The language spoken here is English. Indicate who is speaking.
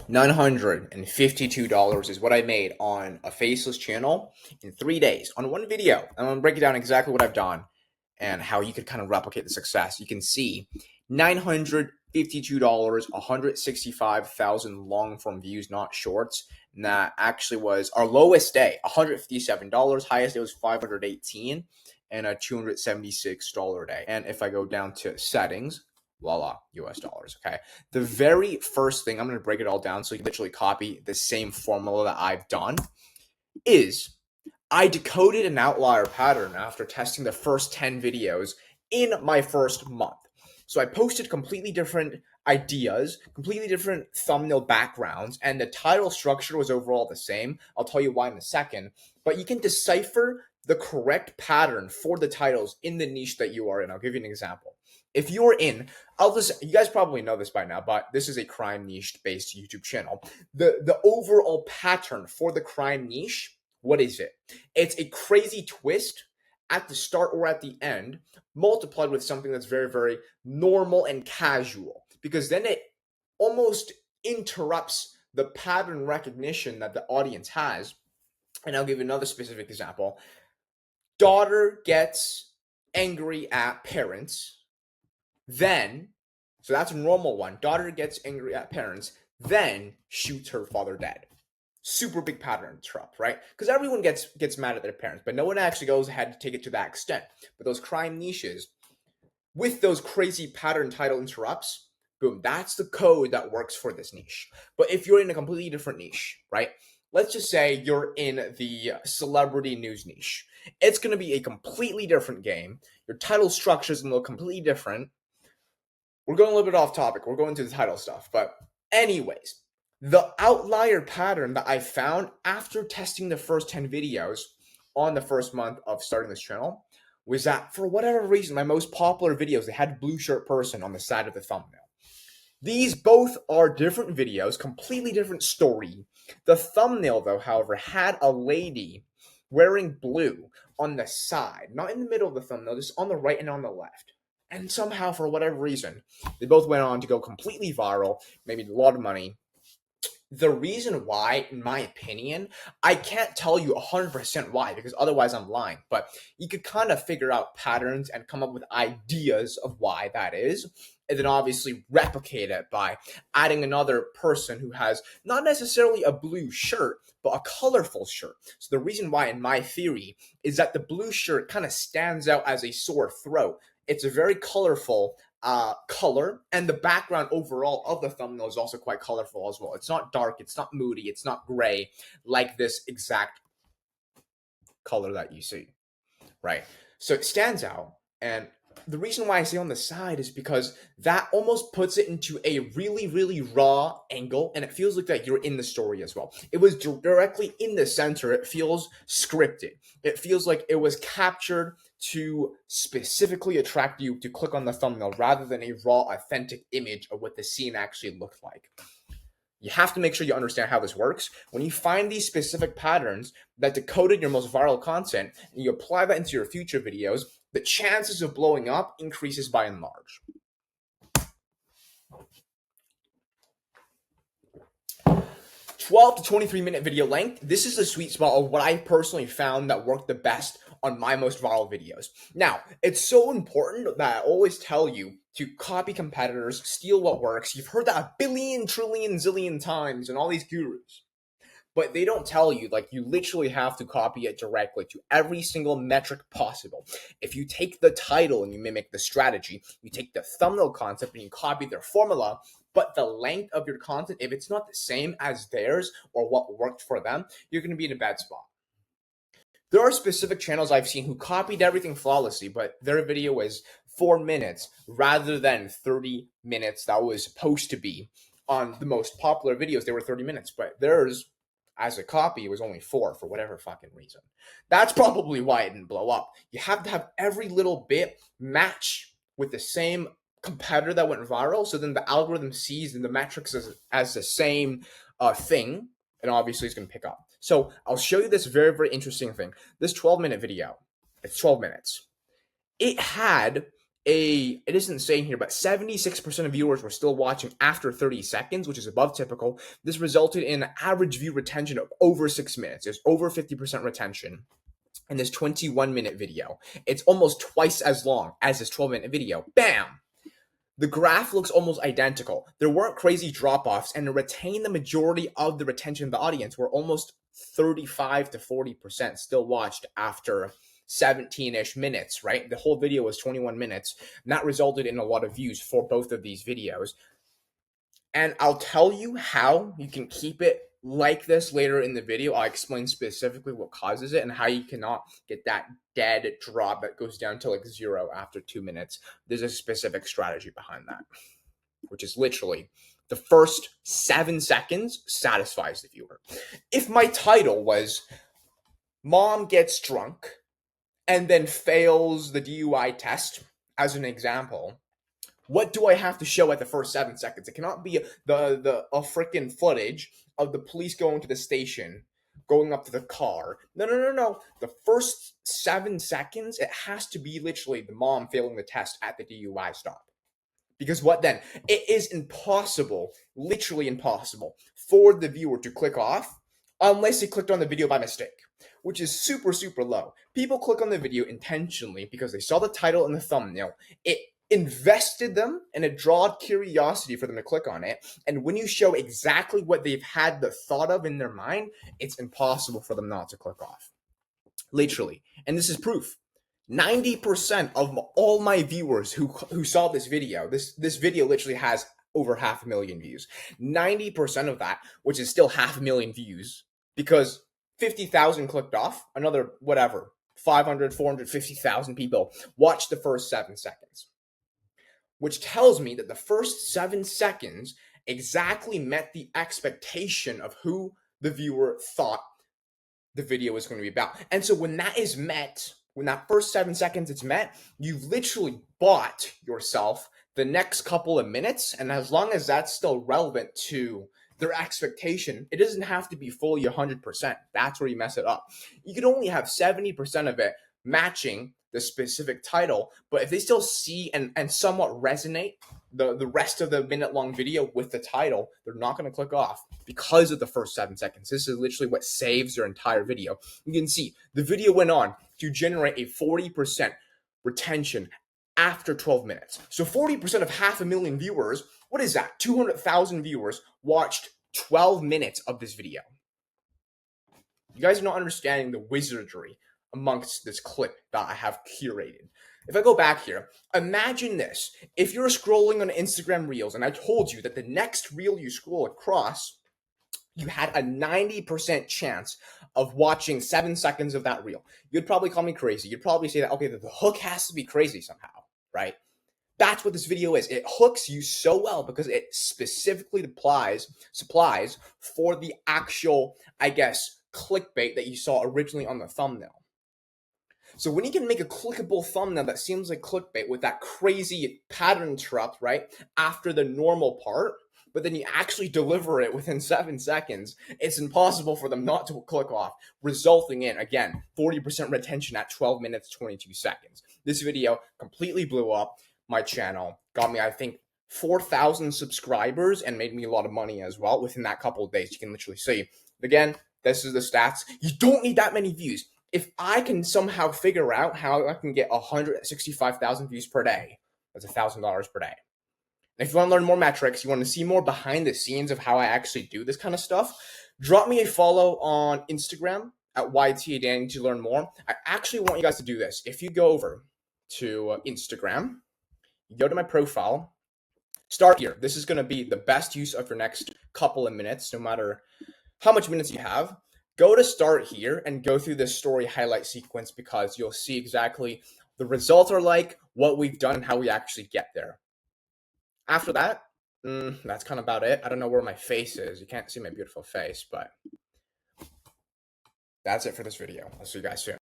Speaker 1: $952 is what I made on a Faceless channel in 3 days on one video. I'm going to break it down exactly what I've done and how you could kind of replicate the success. You can see $952, 165,000 long form views, not shorts. And that actually was our lowest day, $157. Highest day was $518 and a $276 day. And if I go down to settings, voila, US dollars. Okay. The very first thing, I'm going to break it all down so you can literally copy the same formula that I've done, is I decoded an outlier pattern after testing the first 10 videos in my first month. So I posted completely different ideas, completely different thumbnail backgrounds, and the title structure was overall the same. I'll tell you why in a second, but you can decipher the correct pattern for the titles in the niche that you are in. I'll give you an example. If you're in, you guys probably know this by now, but this is a crime niche based YouTube channel. The overall pattern for the crime niche, what is it? It's a crazy twist at the start or at the end, multiplied with something that's very, very normal and casual, because then it almost interrupts the pattern recognition that the audience has. And I'll give you another specific example. Daughter gets angry at parents. Then, so that's a normal one. Daughter gets angry at parents, then shoots her father dead. Super big pattern interrupt, right? Because everyone gets mad at their parents, but no one actually goes ahead to take it to that extent. But those crime niches, with those crazy pattern title interrupts, boom, that's the code that works for this niche. But if you're in a completely different niche, right? Let's just say you're in the celebrity news niche. It's going to be a completely different game. Your title structure is going to look completely different. We're going a little bit off topic. We're going to the title stuff. But anyways, the outlier pattern that I found after testing the first 10 videos on the first month of starting this channel was that for whatever reason, my most popular videos, they had blue shirt person on the side of the thumbnail. These both are different videos, completely different story. The thumbnail, though, however, had a lady wearing blue on the side, not in the middle of the thumbnail, just on the right and on the left. And somehow, for whatever reason, they both went on to go completely viral, made a lot of money. The reason why, in my opinion, I can't tell you 100% why, because otherwise I'm lying, but you could kind of figure out patterns and come up with ideas of why that is, and then obviously replicate it by adding another person who has not necessarily a blue shirt, but a colorful shirt. So the reason why, in my theory, is that the blue shirt kind of stands out as a sore throat. It's a very colorful color, and the background overall of the thumbnail is also quite colorful as well. It's not dark, it's not moody, it's not gray like this exact color that you see, right? So it stands out, and the reason why I say on the side is because that almost puts it into a really, really raw angle, and it feels like that you're in the story as well. It was directly in the center. It feels scripted. It feels like it was captured to specifically attract you to click on the thumbnail rather than a raw, authentic image of what the scene actually looked like. You have to make sure you understand how this works. When you find these specific patterns that decoded your most viral content and you apply that into your future videos, the chances of blowing up increases by and large. 12 to 23-minute video length. This is the sweet spot of what I personally found that worked the best on my most viral videos. Now, it's so important that I always tell you to copy competitors, steal what works. You've heard that a billion, trillion, zillion times and all these gurus. But they don't tell you, like, you literally have to copy it directly to every single metric possible. If you take the title and you mimic the strategy, you take the thumbnail concept and you copy their formula, but the length of your content, if it's not the same as theirs or what worked for them, you're going to be in a bad spot. There are specific channels I've seen who copied everything flawlessly, but their video was 4 minutes rather than 30 minutes that was supposed to be. On the most popular videos, they were 30 minutes, but theirs, as a copy, it was only 4 for whatever fucking reason. That's probably why it didn't blow up. You have to have every little bit match with the same competitor that went viral, so then the algorithm sees the metrics as the same thing, and obviously it's going to pick up. So I'll show you this very, very interesting thing. This 12-minute video, it's 12 minutes. It had it isn't saying here, but 76% of viewers were still watching after 30 seconds, which is above typical. This resulted in an average view retention of over 6 minutes. There's over 50% retention in this 21-minute video. It's almost twice as long as this 12-minute video. Bam! The graph looks almost identical. There weren't crazy drop-offs, and to retain the majority of the retention of the audience, were almost 35 to 40% still watched after 17-ish minutes, right? The whole video was 21 minutes, and that resulted in a lot of views for both of these videos. And I'll tell you how you can keep it like this later in the video. I'll explain specifically what causes it and how you cannot get that dead drop that goes down to like 0 after 2 minutes. There's a specific strategy behind that, which is literally the first 7 seconds satisfies the viewer. If my title was "Mom Gets Drunk and then fails the DUI test," as an example, what do I have to show at the first 7 seconds? It cannot be a freaking footage of the police going to the station, going up to the car. No. The first 7 seconds, it has to be literally the mom failing the test at the DUI stop. Because what then? It is impossible, literally impossible, for the viewer to click off unless they clicked on the video by mistake, which is super, super low. People click on the video intentionally because they saw the title and the thumbnail. It invested them and it drawed curiosity for them to click on it. And when you show exactly what they've had the thought of in their mind, it's impossible for them not to click off. Literally. And this is proof. 90% of all my viewers who saw this video, this video literally has over 500,000 views. 90% of that, which is still 500,000 views, because 50,000 clicked off, another whatever, 500, 450,000 people watched the first 7 seconds. Which tells me that the first 7 seconds exactly met the expectation of who the viewer thought the video was going to be about. And so when that is met, when that first 7 seconds is met, you've literally bought yourself the next couple of minutes. And as long as that's still relevant to their expectation, it doesn't have to be fully 100%. That's where you mess it up. You can only have 70% of it matching the specific title, but if they still see and somewhat resonate the rest of the minute-long video with the title, they're not going to click off because of the first 7 seconds. This is literally what saves their entire video. You can see the video went on to generate a 40% retention after 12 minutes. So 40% of 500,000 viewers, what is that? 200,000 viewers watched 12 minutes of this video. You guys are not understanding the wizardry amongst this clip that I have curated. If I go back here, imagine this. If you're scrolling on Instagram Reels and I told you that the next reel you scroll across, you had a 90% chance of watching 7 seconds of that reel, you'd probably call me crazy. You'd probably say that, okay, the hook has to be crazy somehow, right? That's what this video is. It hooks you so well because it specifically supplies for the actual, I guess, clickbait that you saw originally on the thumbnail. So when you can make a clickable thumbnail that seems like clickbait with that crazy pattern interrupt, right, after the normal part, but then you actually deliver it within 7 seconds, it's impossible for them not to click off, resulting in, again, 40% retention at 12 minutes, 22 seconds. This video completely blew up my channel, got me, I think, 4,000 subscribers, and made me a lot of money as well within that couple of days. You can literally see. Again, this is the stats. You don't need that many views. If I can somehow figure out how I can get 165,000 views per day, that's $1,000 per day. And if you want to learn more metrics, you want to see more behind the scenes of how I actually do this kind of stuff, drop me a follow on Instagram at YTADanny to learn more. I actually want you guys to do this. If you go over to Instagram, you go to my profile, start here. This is going to be the best use of your next couple of minutes, no matter how much minutes you have. Go to start here and go through this story highlight sequence because you'll see exactly the results are like, what we've done, and how we actually get there. After that, that's kind of about it. I don't know where my face is. You can't see my beautiful face, but that's it for this video. I'll see you guys soon.